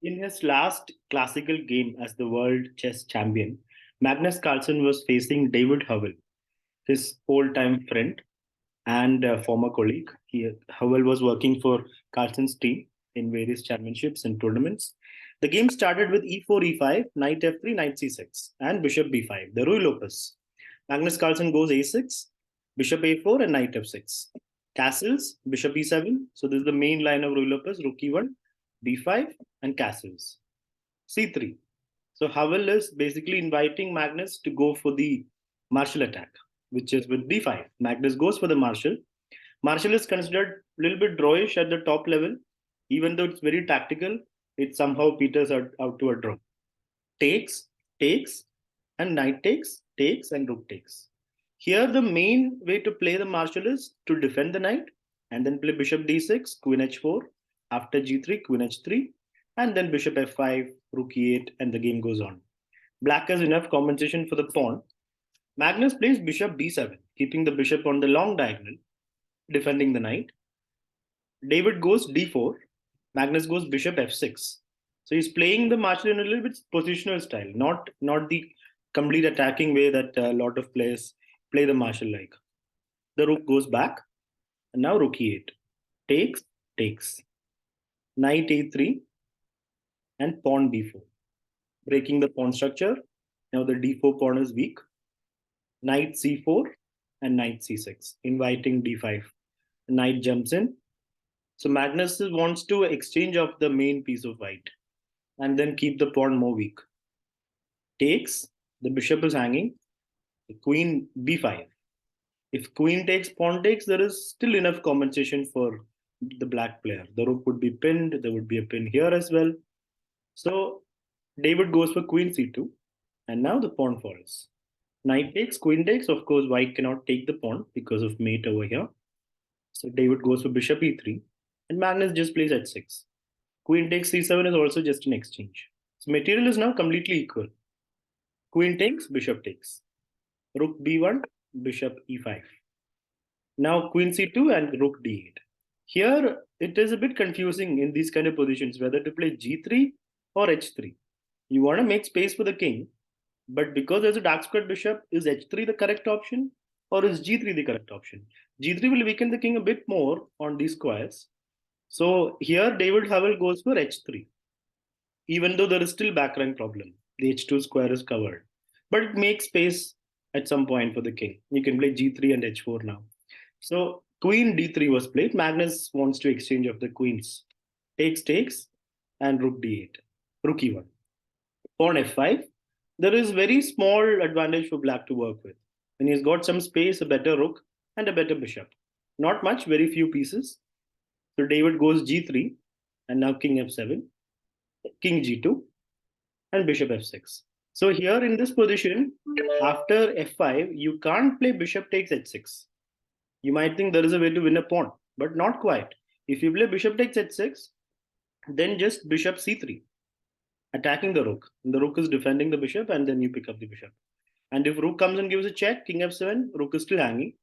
In his last classical game as the world chess champion, Magnus Carlsen was facing David Howell, his old-time friend and former colleague. Howell was working for Carlsen's team in various championships and tournaments. The game started with e4, e5, knight f3, knight c6, and bishop b5, the Ruy Lopez. Magnus Carlsen goes a6, bishop a4, and knight f6. Castles, bishop e7. So this is the main line of Ruy Lopez, rook e1, b5, and castles. c3. So Howell is basically inviting Magnus to go for the martial attack, which is with b5. Magnus goes for the martial. Martial is considered a little bit drawish at the top level. Even though it's very tactical, it somehow peters out to a draw. Takes, takes, and knight takes, and rook takes. Here, the main way to play the martial is to defend the knight and then play bishop d6, queen h4, after g3, queen h3, and then bishop f5, rook e8, and the game goes on. Black has enough compensation for the pawn. Magnus plays bishop b7, keeping the bishop on the long diagonal, defending the knight. David goes d4. Magnus goes bishop f6. So he's playing the martial in a little bit positional style, not the complete attacking way that a lot of players play the martial like. The rook goes back, and now rook e8. Takes, takes. Knight a3, and pawn b4. Breaking the pawn structure. Now the d4 pawn is weak. Knight c4 and knight c6, inviting d5. Knight jumps in. So Magnus wants to exchange off the main piece of white and then keep the pawn more weak. Takes, the bishop is hanging. The queen b5. If queen takes, pawn takes, there is still enough compensation for the black player. The rook would be pinned. There would be a pin here as well. So David goes for queen c2. And now the pawn falls. Knight takes, queen takes. Of course, white cannot take the pawn because of mate over here. So David goes for bishop e3. And Magnus just plays h6. Queen takes c7 is also just an exchange. So material is now completely equal. Queen takes, bishop takes. Rook b1, bishop e5. Now queen c2 and rook d8. Here it is a bit confusing in these kind of positions whether to play g3 or h3. You want to make space for the king, but because there's a dark squared bishop, is h3 the correct option or is g3 the correct option? G3 will weaken the king a bit more on these squares. So here David Howell goes for h3, even though there is still back rank problem. The h2 square is covered, but it makes space at some point for the king. You can play g3 and h4 now. So queen d3 was played. Magnus wants to exchange of the queens. Takes, and rook d8. Rook e1. Pawn f5. There is very small advantage for black to work with. When he's got some space, a better rook and a better bishop. Not much, very few pieces. So David goes g3, and now king f7, king g2, and bishop f6. So here in this position, after f5, you can't play bishop takes h6. You might think there is a way to win a pawn, but not quite. If you play bishop takes h6, then just bishop c3, attacking the rook. And the rook is defending the bishop, and then you pick up the bishop. And if rook comes and gives a check, king f7, rook is still hanging,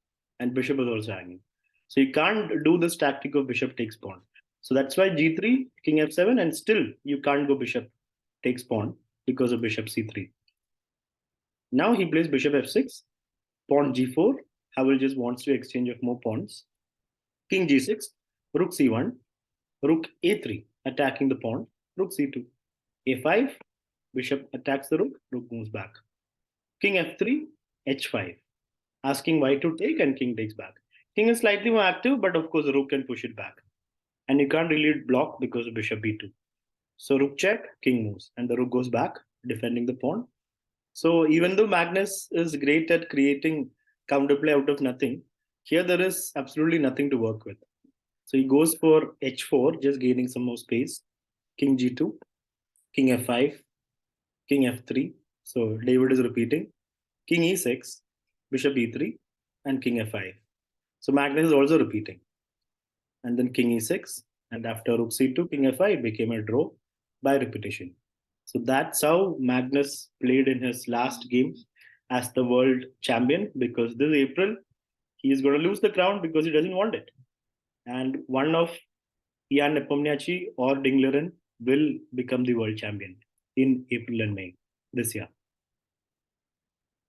and bishop is also hanging. So you can't do this tactic of bishop takes pawn. So that's why g3, king f7, and still you can't go bishop takes pawn because of bishop c3. Now he plays bishop f6, pawn g4. Howell just wants to exchange of more pawns. King g6, rook c1, rook a3, attacking the pawn, rook c2. a5, bishop attacks the rook moves back. King f3, h5, asking white to take, and king takes back. King is slightly more active, but of course the rook can push it back. And you can't really block because of bishop b2. So rook check, king moves, and the rook goes back, defending the pawn. So even though Magnus is great at creating counterplay out of nothing, here there is absolutely nothing to work with. So he goes for h4, just gaining some more space. King g2, king f5, king f3. So David is repeating. King e6, bishop e3, and king f5. So Magnus is also repeating. And then king e6, and after rook c2, king f5, it became a draw by repetition. So that's how Magnus played in his last game as the world champion, because this April, he is going to lose the crown because he doesn't want it. And one of Ian Nepomniachtchi or Dingleren will become the world champion in April and May this year.